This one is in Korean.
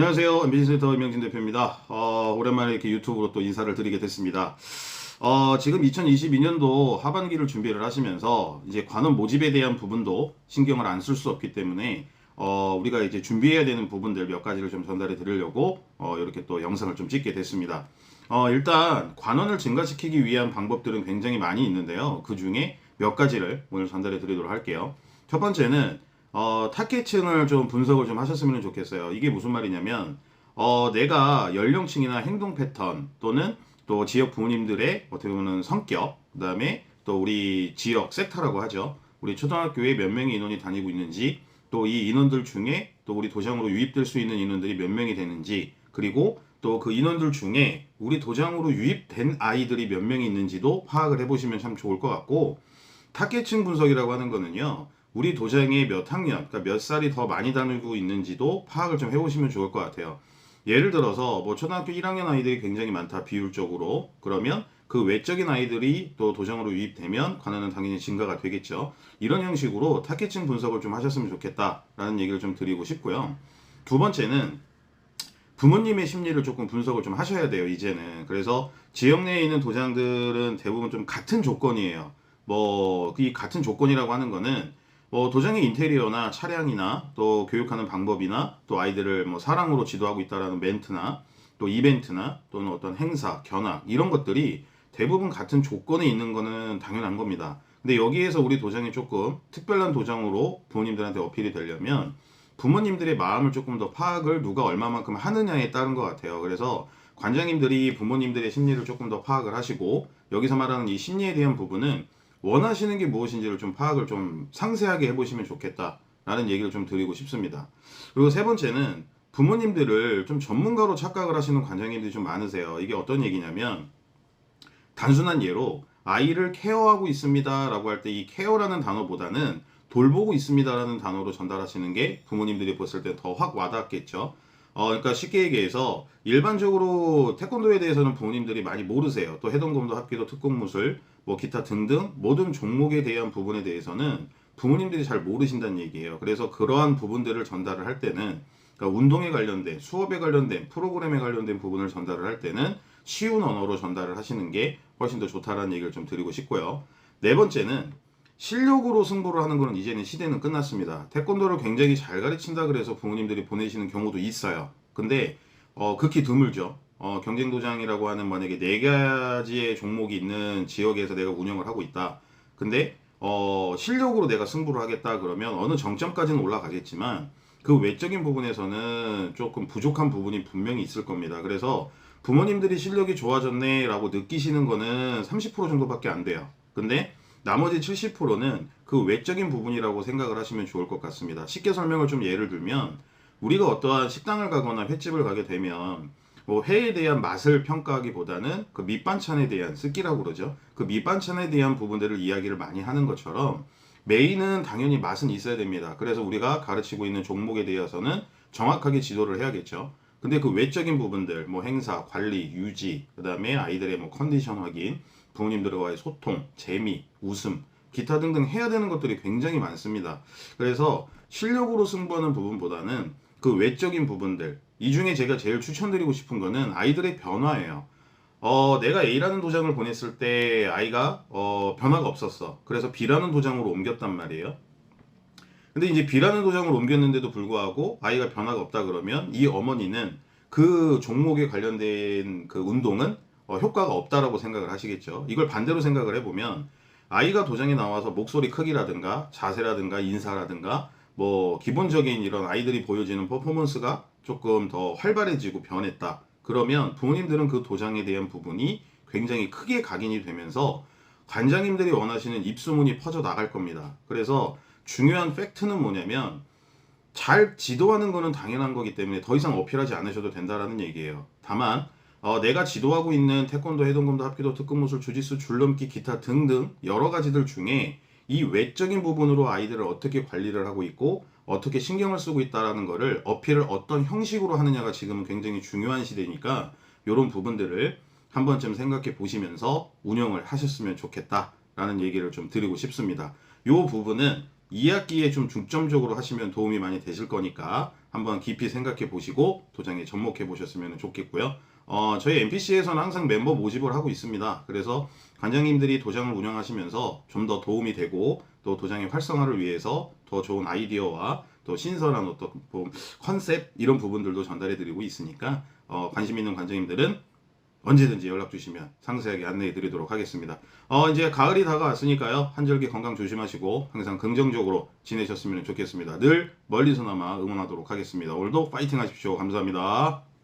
안녕하세요. MBC센터 임영진 대표입니다. 오랜만에 이렇게 유튜브로 또 인사를 드리게 됐습니다. 지금 2022년도 하반기를 준비를 하시면서 이제 관원 모집에 대한 부분도 신경을 안 쓸 수 없기 때문에 우리가 이제 준비해야 되는 부분들 몇 가지를 좀 전달해 드리려고 이렇게 또 영상을 좀 찍게 됐습니다. 일단 관원을 증가시키기 위한 방법들은 굉장히 많이 있는데요. 그 중에 몇 가지를 오늘 전달해 드리도록 할게요. 첫 번째는 타겟층을 좀 분석을 좀 하셨으면 좋겠어요. 이게 무슨 말이냐면 내가 연령층이나 행동 패턴 또는 또 지역 부모님들의 어떻게 보면 성격, 그다음에 또 우리 지역 섹터라고 하죠. 우리 초등학교에 몇 명의 인원이 다니고 있는지, 또 이 인원들 중에 또 우리 도장으로 유입될 수 있는 인원들이 몇 명이 되는지, 그리고 또 그 인원들 중에 우리 도장으로 유입된 아이들이 몇 명이 있는지도 파악을 해보시면 참 좋을 것 같고, 타겟층 분석이라고 하는 거는요, 우리 도장에 몇 학년, 그러니까 몇 살이 더 많이 다니고 있는지도 파악을 좀 해보시면 좋을 것 같아요. 예를 들어서 뭐 초등학교 1학년 아이들이 굉장히 많다 비율적으로, 그러면 그 외적인 아이들이 또 도장으로 유입되면 관원은 당연히 증가가 되겠죠. 이런 형식으로 타겟층 분석을 좀 하셨으면 좋겠다라는 얘기를 좀 드리고 싶고요. 두 번째는 부모님의 심리를 조금 분석을 좀 하셔야 돼요, 이제는. 그래서 지역 내에 있는 도장들은 대부분 좀 같은 조건이에요. 뭐 이 같은 조건이라고 하는 거는 뭐 도장의 인테리어나 차량이나 또 교육하는 방법이나 또 아이들을 뭐 사랑으로 지도하고 있다라는 멘트나 또 이벤트나 또는 어떤 행사, 견학 이런 것들이 대부분 같은 조건에 있는 거는 당연한 겁니다. 근데 여기에서 우리 도장이 조금 특별한 도장으로 부모님들한테 어필이 되려면 부모님들의 마음을 조금 더 파악을 누가 얼마만큼 하느냐에 따른 것 같아요. 그래서 관장님들이 부모님들의 심리를 조금 더 파악을 하시고, 여기서 말하는 이 심리에 대한 부분은 원하시는 게 무엇인지를 좀 파악을 좀 상세하게 해보시면 좋겠다라는 얘기를 좀 드리고 싶습니다. 그리고 세 번째는 부모님들을 좀 전문가로 착각을 하시는 관장님들이 좀 많으세요. 이게 어떤 얘기냐면, 단순한 예로 아이를 케어하고 있습니다라고 할 때 이 케어라는 단어보다는 돌보고 있습니다라는 단어로 전달하시는 게 부모님들이 봤을 때 더 확 와닿겠죠. 그러니까 쉽게 얘기해서 일반적으로 태권도에 대해서는 부모님들이 많이 모르세요. 또 해동검도 합기도 특공무술 뭐 기타 등등 모든 종목에 대한 부분에 대해서는 부모님들이 잘 모르신다는 얘기예요. 그래서 그러한 부분들을 전달을 할 때는, 그러니까 운동에 관련된, 수업에 관련된, 프로그램에 관련된 부분을 전달을 할 때는 쉬운 언어로 전달을 하시는 게 훨씬 더 좋다라는 얘기를 좀 드리고 싶고요. 네 번째는 실력으로 승부를 하는 거는 이제는 시대는 끝났습니다. 태권도를 굉장히 잘 가르친다 그래서 부모님들이 보내시는 경우도 있어요. 근데 극히 드물죠. 경쟁도장이라고 하는 만약에 네 가지의 종목이 있는 지역에서 내가 운영을 하고 있다. 근데 실력으로 내가 승부를 하겠다 그러면 어느 정점까지는 올라가겠지만 그 외적인 부분에서는 조금 부족한 부분이 분명히 있을 겁니다. 그래서 부모님들이 실력이 좋아졌네 라고 느끼시는 거는 30% 정도밖에 안 돼요. 근데 나머지 70%는 그 외적인 부분이라고 생각을 하시면 좋을 것 같습니다. 쉽게 설명을 좀 예를 들면, 우리가 어떠한 식당을 가거나 횟집을 가게 되면 뭐 회에 대한 맛을 평가하기보다는 그 밑반찬에 대한, 스키라고 그러죠. 그 밑반찬에 대한 부분들을 이야기를 많이 하는 것처럼 메인은 당연히 맛은 있어야 됩니다. 그래서 우리가 가르치고 있는 종목에 대해서는 정확하게 지도를 해야겠죠. 근데 그 외적인 부분들, 뭐 행사, 관리, 유지, 그 다음에 아이들의 뭐 컨디션 확인, 부모님들과의 소통, 재미, 웃음, 기타 등등 해야 되는 것들이 굉장히 많습니다. 그래서 실력으로 승부하는 부분보다는 그 외적인 부분들, 이 중에 제가 제일 추천드리고 싶은 거는 아이들의 변화예요. 내가 A라는 도장을 보냈을 때 아이가 변화가 없었어. 그래서 B라는 도장으로 옮겼단 말이에요. 근데 이제 B라는 도장으로 옮겼는데도 불구하고 아이가 변화가 없다 그러면 이 어머니는 그 종목에 관련된 그 운동은 효과가 없다라고 생각을 하시겠죠. 이걸 반대로 생각을 해보면 아이가 도장에 나와서 목소리 크기라든가 자세라든가 인사라든가 뭐 기본적인 이런 아이들이 보여지는 퍼포먼스가 조금 더 활발해지고 변했다. 그러면 부모님들은 그 도장에 대한 부분이 굉장히 크게 각인이 되면서 관장님들이 원하시는 입소문이 퍼져 나갈 겁니다. 그래서 중요한 팩트는 뭐냐면, 잘 지도하는 거는 당연한 거기 때문에 더 이상 어필하지 않으셔도 된다라는 얘기예요. 다만 내가 지도하고 있는 태권도, 해동검도, 합기도, 특근무술, 주짓수, 줄넘기, 기타 등등 여러 가지들 중에 이 외적인 부분으로 아이들을 어떻게 관리를 하고 있고 어떻게 신경을 쓰고 있다라는 거를 어필을 어떤 형식으로 하느냐가 지금은 굉장히 중요한 시대니까 이런 부분들을 한 번쯤 생각해 보시면서 운영을 하셨으면 좋겠다라는 얘기를 좀 드리고 싶습니다. 이 부분은 2학기에 좀 중점적으로 하시면 도움이 많이 되실 거니까 한번 깊이 생각해 보시고 도장에 접목해 보셨으면 좋겠고요. 저희 MPC에서는 항상 멤버 모집을 하고 있습니다. 그래서 관장님들이 도장을 운영하시면서 좀 더 도움이 되고 또 도장의 활성화를 위해서 더 좋은 아이디어와 또 신선한 어떤 뭐 컨셉 이런 부분들도 전달해 드리고 있으니까 관심 있는 관장님들은 언제든지 연락 주시면 상세하게 안내해 드리도록 하겠습니다. 이제 가을이 다가왔으니까요. 한절기 건강 조심하시고 항상 긍정적으로 지내셨으면 좋겠습니다. 늘 멀리서나마 응원하도록 하겠습니다. 오늘도 파이팅 하십시오. 감사합니다.